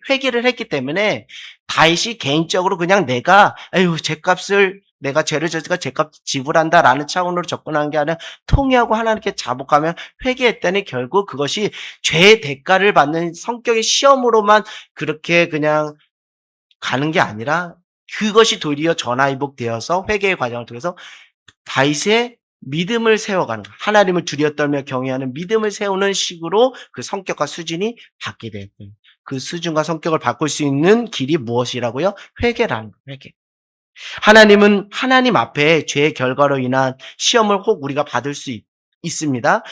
회개를 했기 때문에 다윗이 개인적으로 그냥 내가 죄값을, 내가 죄를 졌으니까 죄값 지불한다라는 차원으로 접근한 게 아니라 통회하고 하나님께 자복하며 회개했더니 결국 그것이 죄의 대가를 받는 성격의 시험으로만 그렇게 그냥 가는 게 아니라 그것이 도리어 전화위복되어서 회개의 과정을 통해서 다윗의 믿음을 세워가는, 하나님을 두려워 떨며 경외하는 믿음을 세우는 식으로 그 성격과 수준이 바뀌게 됐어요. 그 수준과 성격을 바꿀 수 있는 길이 무엇이라고요? 회개라는 거예요. 회개. 하나님은 하나님 앞에 죄의 결과로 인한 시험을 혹 우리가 받을 수 있습니다.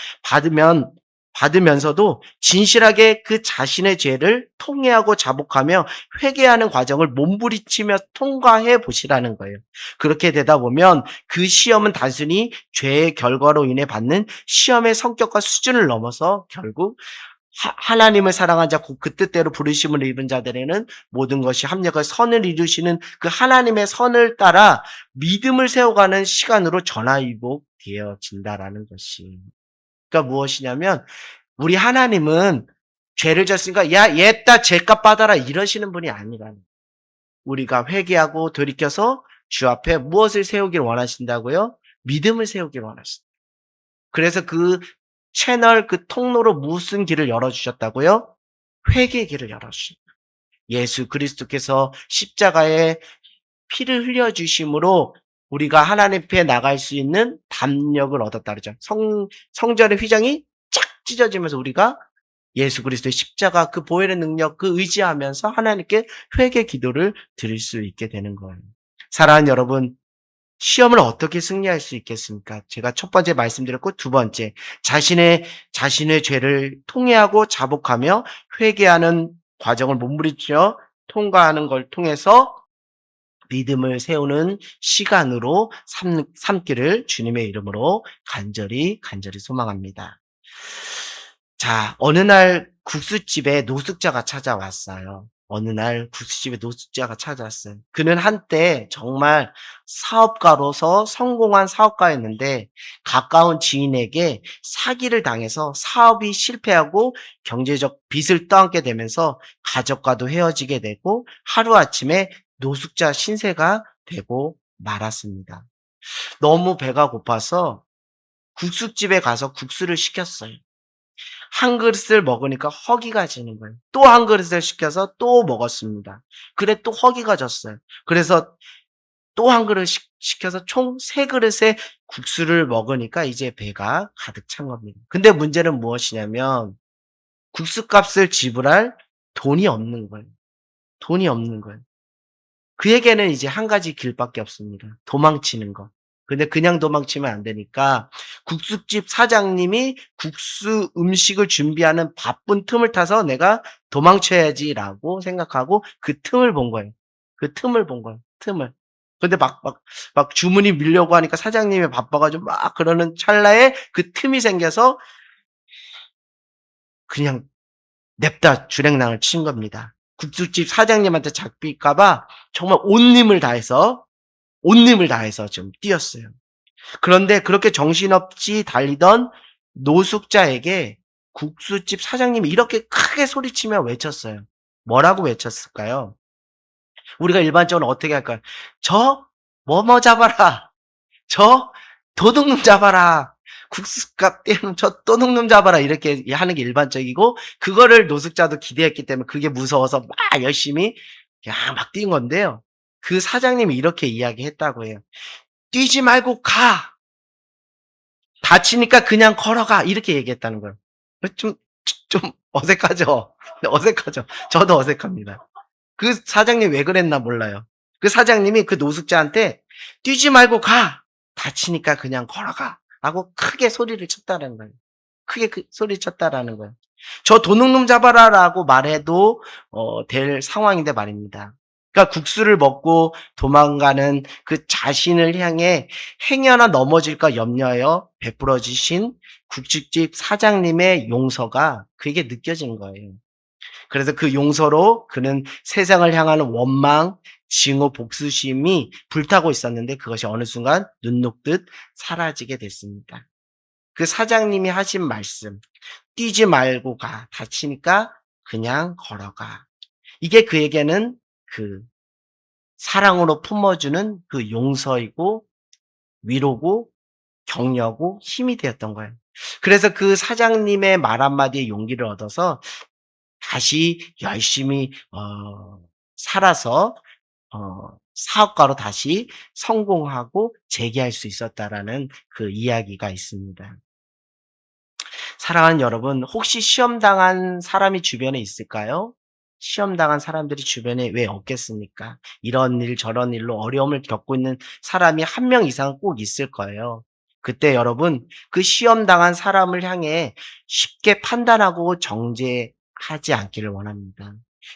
받으면서도 진실하게 그 자신의 죄를 통회하고 자복하며 회개하는 과정을 몸부리치며 통과해 보시라는 거예요. 그렇게 되다 보면 그 시험은 단순히 죄의 결과로 인해 받는 시험의 성격과 수준을 넘어서 결국 하나님을 사랑한 자, 그 뜻대로 부르심을 입은 자들에는 모든 것이 합력을 선을 이루시는 그 하나님의 선을 따라 믿음을 세워가는 시간으로 전화위복되어진다라는 것이. 그러니까 무엇이냐면, 우리 하나님은 죄를 졌으니까 야 얘다 죄값 받아라 이러시는 분이 아니라는, 우리가 회개하고 돌이켜서 주 앞에 무엇을 세우길 원하신다고요? 믿음을 세우길 원하신다. 그래서 그 채널, 그 통로로 무슨 길을 열어주셨다고요? 회개의 길을 열어주신다. 예수 그리스도께서 십자가에 피를 흘려주심으로 우리가 하나님 앞에 나갈 수 있는 담력을 얻었다 그러죠. 성전의 휘장이 쫙 찢어지면서 우리가 예수 그리스도의 십자가, 그 보혈의 능력, 그 의지하면서 하나님께 회개 기도를 드릴 수 있게 되는 거예요. 사랑하는 여러분, 시험을 어떻게 승리할 수 있겠습니까? 제가 첫 번째 말씀드렸고 두 번째, 자신의 죄를 통회하고 자복하며 회개하는 과정을 몸부림쳐 통과하는 걸 통해서 믿음을 세우는 시간으로 삼기를 주님의 이름으로 간절히 소망합니다. 자, 어느 날 국수집에 노숙자가 찾아왔어요. 어느 날 국수집에 노숙자가 찾아왔어요. 그는 한때 정말 사업가로서 성공한 사업가였는데 가까운 지인에게 사기를 당해서 사업이 실패하고 경제적 빚을 떠안게 되면서 가족과도 헤어지게 되고 하루아침에 노숙자 신세가 되고 말았습니다. 너무 배가 고파서 국수집에 가서 국수를 시켰어요. 한 그릇을 먹으니까 허기가 지는 거예요. 또 한 그릇을 시켜서 또 먹었습니다. 그래 또 허기가 졌어요. 그래서 또 한 그릇 시켜서 총 3그릇의 국수를 먹으니까 이제 배가 가득 찬 겁니다. 근데 문제는 무엇이냐면 국수값을 지불할 돈이 없는 거예요. 돈이 없는 거예요. 그에게는 이제 한 가지 길밖에 없습니다. 도망치는 것. 근데 그냥 도망치면 안 되니까 국수집 사장님이 국수 음식을 준비하는 바쁜 틈을 타서 '내가 도망쳐야지.'라고 생각하고 그 틈을 본 거예요. 그 틈을 본 거예요, 틈을. 근데 막 주문이 밀려고 하니까 사장님이 바빠 가지고 막 그러는 찰나에 그 틈이 생겨서 그냥 냅다 주랭랑을 친 겁니다. 국수집 사장님한테 잡힐까 봐 정말 온 힘을 다해서 좀 뛰었어요. 그런데 그렇게 정신없이 달리던 노숙자에게 국수집 사장님이 이렇게 크게 소리치며 외쳤어요. 뭐라고 외쳤을까요? 우리가 일반적으로 어떻게 할까요? "저 뭐뭐 잡아라. 저 도둑놈 잡아라. 국수값 떼는 저 도둑놈 잡아라." 이렇게 하는 게 일반적이고 그거를 노숙자도 기대했기 때문에 그게 무서워서 막 열심히 막 뛴 건데요. 그 사장님이 이렇게 이야기했다고 해요. "뛰지 말고 가. 다치니까 그냥 걸어가." 이렇게 얘기했다는 거예요. 좀 좀 어색하죠? 네, 어색하죠. 저도 어색합니다. 그 사장님이 왜 그랬나 몰라요. 그 사장님이 그 노숙자한테 "뛰지 말고 가. 다치니까 그냥 걸어가." 라고 크게 소리를 쳤다는 거예요. 크게 그 소리쳤다라는 거예요. "저 도둑놈 잡아라."라고 말해도 될 상황인데 말입니다. 그러니까 국수를 먹고 도망가는 그 자신을 향해 행여나 넘어질까 염려하여 베풀어 주신 국수집 사장님의 용서가 그게 느껴진 거예요. 그래서 그 용서로 그는 세상을 향하는 원망, 징후, 복수심이 불타고 있었는데 그것이 어느 순간 눈 녹듯 사라지게 됐습니다. 그 사장님이 하신 말씀, "뛰지 말고 가. 다치니까 그냥 걸어가." 이게 그에게는 그 사랑으로 품어주는 그 용서이고 위로고 격려고 힘이 되었던 거예요. 그래서 그 사장님의 말 한마디에 용기를 얻어서 다시 열심히 살아서 사업가로 다시 성공하고 재기할 수 있었다라는 그 이야기가 있습니다. 사랑하는 여러분, 혹시 시험 당한 사람이 주변에 있을까요? 시험 당한 사람들이 주변에 왜 없겠습니까? 이런 일 저런 일로 어려움을 겪고 있는 사람이 한 명 이상은 꼭 있을 거예요. 그때 여러분, 그 시험 당한 사람을 향해 쉽게 판단하고 정죄하지 않기를 원합니다.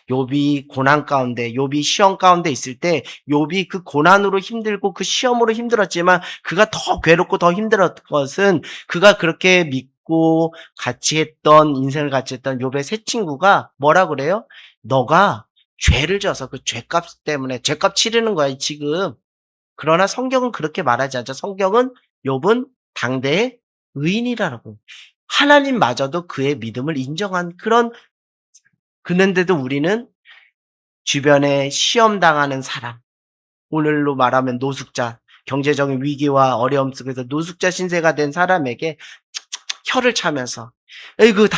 욥이 고난 가운데, 욥이 시험 가운데 있을 때 욥이 그 고난으로 힘들고 그 시험으로 힘들었지만 그가 더 괴롭고 더 힘들었던 것은 그가 그렇게 믿고 같이 했던 인생을 같이 했던 욥의 세 친구가 뭐라 그래요? "너가 죄를 져서 그 죄값 때문에 죄값 치르는 거야 지금." 그러나 성경은 그렇게 말하지 않죠. 성경은 욥은 당대의 의인이라고. 하나님마저도 그의 믿음을 인정한 그런 그런데도 우리는 주변에 시험 당하는 사람, 오늘로 말하면 노숙자, 경제적인 위기와 어려움 속에서 노숙자 신세가 된 사람에게 혀를 차면서 "에이구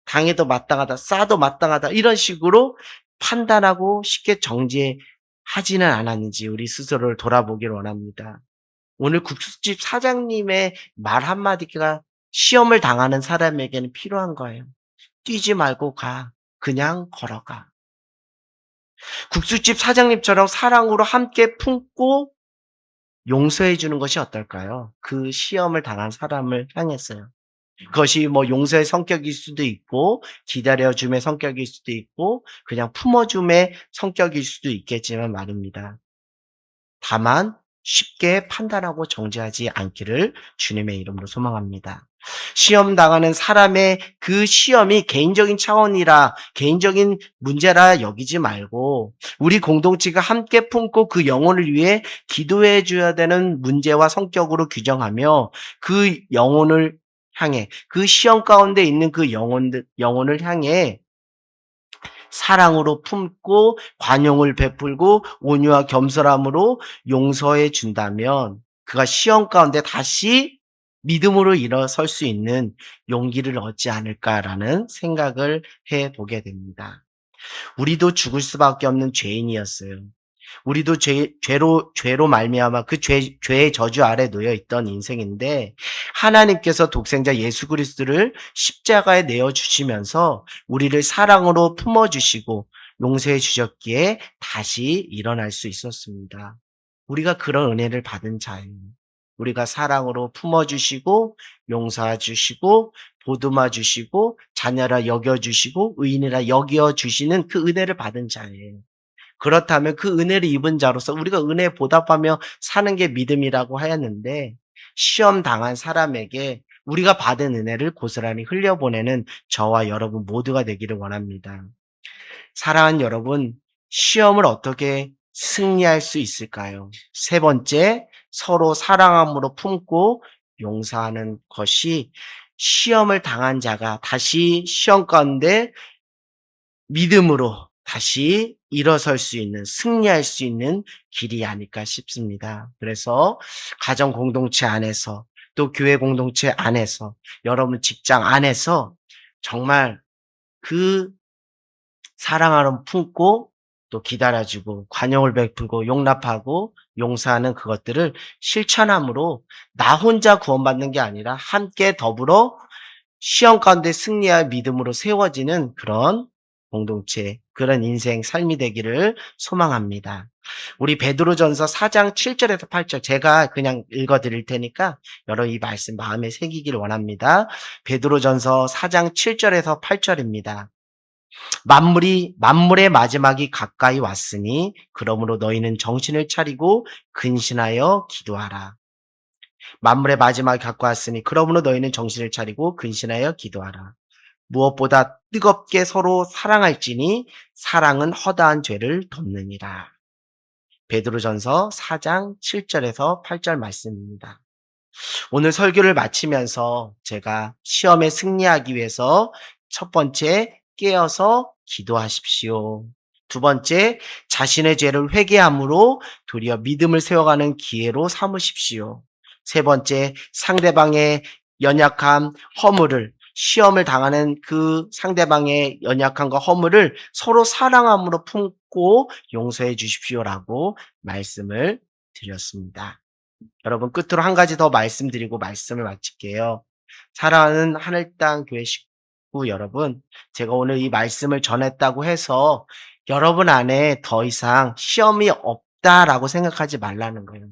당해도 마땅하다. 싸도 마땅하다." 이런 식으로 판단하고 쉽게 정죄하지는 않았는지 우리 스스로를 돌아보기를 원합니다. 오늘 국수집 사장님의 말 한마디가 시험을 당하는 사람에게는 필요한 거예요. "뛰지 말고 가. 그냥 걸어가." 국수집 사장님처럼 사랑으로 함께 품고 용서해 주는 것이 어떨까요? 그 시험을 당한 사람을 향해서요. 그것이 뭐 용서의 성격일 수도 있고 기다려줌의 성격일 수도 있고 그냥 품어줌의 성격일 수도 있겠지만 말입니다. 다만 쉽게 판단하고 정죄하지 않기를 주님의 이름으로 소망합니다. 시험 당하는 사람의 그 시험이 개인적인 차원이라 개인적인 문제라 여기지 말고 우리 공동체가 함께 품고 그 영혼을 위해 기도해 줘야 되는 문제와 성격으로 규정하며 그 영혼을 향해 그 시험 가운데 있는 그 영혼을 향해 사랑으로 품고 관용을 베풀고 온유와 겸손함으로 용서해 준다면 그가 시험 가운데 다시 믿음으로 일어설 수 있는 용기를 얻지 않을까라는 생각을 해보게 됩니다. 우리도 죽을 수밖에 없는 죄인이었어요. 우리도 죄로 말미암아 그 죄의 저주 아래 놓여 있던 인생인데 하나님께서 독생자 예수 그리스도를 십자가에 내어 주시면서 우리를 사랑으로 품어 주시고 용서해 주셨기에 다시 일어날 수 있었습니다. 우리가 그런 은혜를 받은 자예요. 우리가 사랑으로 품어 주시고 용서해 주시고 보듬어 주시고 자녀라 여겨 주시고 의인이라 여겨 주시는 그 은혜를 받은 자예요. 그렇다면 그 은혜를 입은 자로서 우리가 은혜에 보답하며 사는 게 믿음이라고 하였는데 시험 당한 사람에게 우리가 받은 은혜를 고스란히 흘려보내는 저와 여러분 모두가 되기를 원합니다. 사랑하는 여러분, 시험을 어떻게 승리할 수 있을까요? 세 번째, 서로 사랑함으로 품고 용서하는 것이 시험을 당한 자가 다시 시험 가운데 믿음으로 다시 일어설 수 있는, 승리할 수 있는 길이 아닐까 싶습니다. 그래서 가정 공동체 안에서 또 교회 공동체 안에서 여러분 직장 안에서 정말 그 사랑하는 품고 또 기다려주고 관용을 베풀고 용납하고 용서하는 그것들을 실천함으로 나 혼자 구원받는 게 아니라 함께 더불어 시험 가운데 승리할 믿음으로 세워지는 그런 공동체, 그런 인생 삶이 되기를 소망합니다. 우리 베드로전서 4장 7절에서 8절 제가 그냥 읽어 드릴 테니까 여러분 이 말씀 마음에 새기길 원합니다. 베드로전서 4장 7절에서 8절입니다. 만물의 마지막이 가까이 왔으니 그러므로 너희는 정신을 차리고 근신하여 기도하라. 만물의 마지막이 가까이 왔으니 그러므로 너희는 정신을 차리고 근신하여 기도하라. 무엇보다 뜨겁게 서로 사랑할지니 사랑은 허다한 죄를 덮느니라. 베드로전서 4장 7절에서 8절 말씀입니다. 오늘 설교를 마치면서 제가 시험에 승리하기 위해서 첫 번째 깨어서 기도하십시오. 두 번째 자신의 죄를 회개함으로 도리어 믿음을 세워가는 기회로 삼으십시오. 세 번째 상대방의 연약함, 허물을 시험을 당하는 그 상대방의 연약함과 허물을 서로 사랑함으로 품고 용서해 주십시오라고 말씀을 드렸습니다. 여러분 끝으로 한 가지 더 말씀드리고 말씀을 마칠게요. 사랑하는 하늘 땅 교회 식구 여러분, 제가 오늘 이 말씀을 전했다고 해서 여러분 안에 더 이상 시험이 없다라고 생각하지 말라는 거예요.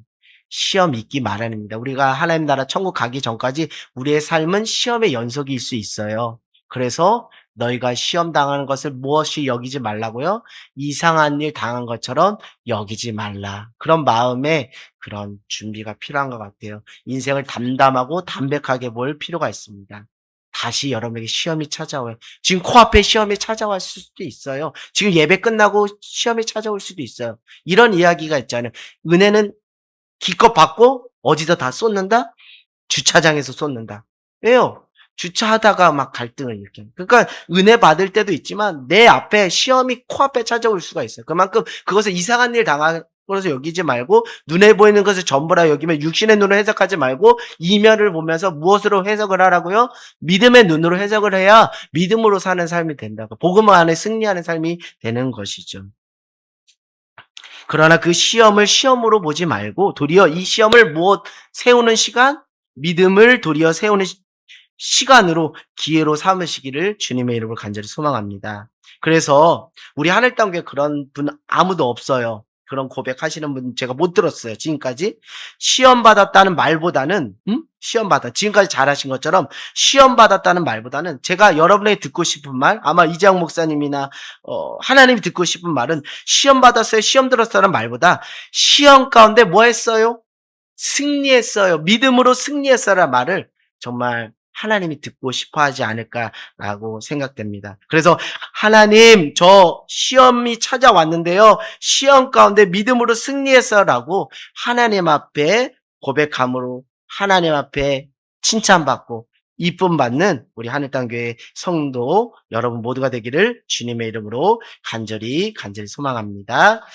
시험 있기 마련입니다. 우리가 하나님 나라 천국 가기 전까지 우리의 삶은 시험의 연속일 수 있어요. 그래서 너희가 시험 당하는 것을 무엇이 여기지 말라고요? 이상한 일 당한 것처럼 여기지 말라. 그런 마음에 그런 준비가 필요한 것 같아요. 인생을 담담하고 담백하게 볼 필요가 있습니다. 다시 여러분에게 시험이 찾아와요. 지금 코앞에 시험이 찾아왔을 수도 있어요. 지금 예배 끝나고 시험이 찾아올 수도 있어요. 이런 이야기가 있잖아요. 은혜는 기껏 받고 어디서 다 쏟는다? 주차장에서 쏟는다. 왜요? 주차하다가 막 갈등을 일으켜요. 그러니까 은혜 받을 때도 있지만 내 앞에 시험이 코앞에 찾아올 수가 있어요. 그만큼 그것을 이상한 일 당한 것으로 여기지 말고 눈에 보이는 것을 전부라 여기면 육신의 눈으로 해석하지 말고 이면을 보면서 무엇으로 해석을 하라고요? 믿음의 눈으로 해석을 해야 믿음으로 사는 삶이 된다고. 복음 안에 승리하는 삶이 되는 것이죠. 그러나 그 시험을 시험으로 보지 말고 도리어 이 시험을 세우는 시간, 믿음을 도리어 세우는 시간으로 기회로 삼으시기를 주님의 이름으로 간절히 소망합니다. 그래서 우리 하늘 땅에 그런 분 아무도 없어요. 그런 고백하시는 분 제가 못 들었어요, 지금까지. 시험 받았다는 말보다는, 지금까지 잘하신 것처럼 시험 받았다는 말보다는 제가 여러분에게 듣고 싶은 말, 아마 이재영 목사님이나, 하나님이 듣고 싶은 말은 시험 받았어요, 시험 들었어라는 말보다 시험 가운데 뭐 했어요? 승리했어요. 믿음으로 승리했어라는 말을 정말 하나님이 듣고 싶어 하지 않을까라고 생각됩니다. 그래서 하나님, 저 시험이 찾아왔는데요. 시험 가운데 믿음으로 승리했어라고 하나님 앞에 고백함으로 하나님 앞에 칭찬받고 이쁨 받는 우리 하늘땅교회 성도 여러분 모두가 되기를 주님의 이름으로 간절히 소망합니다.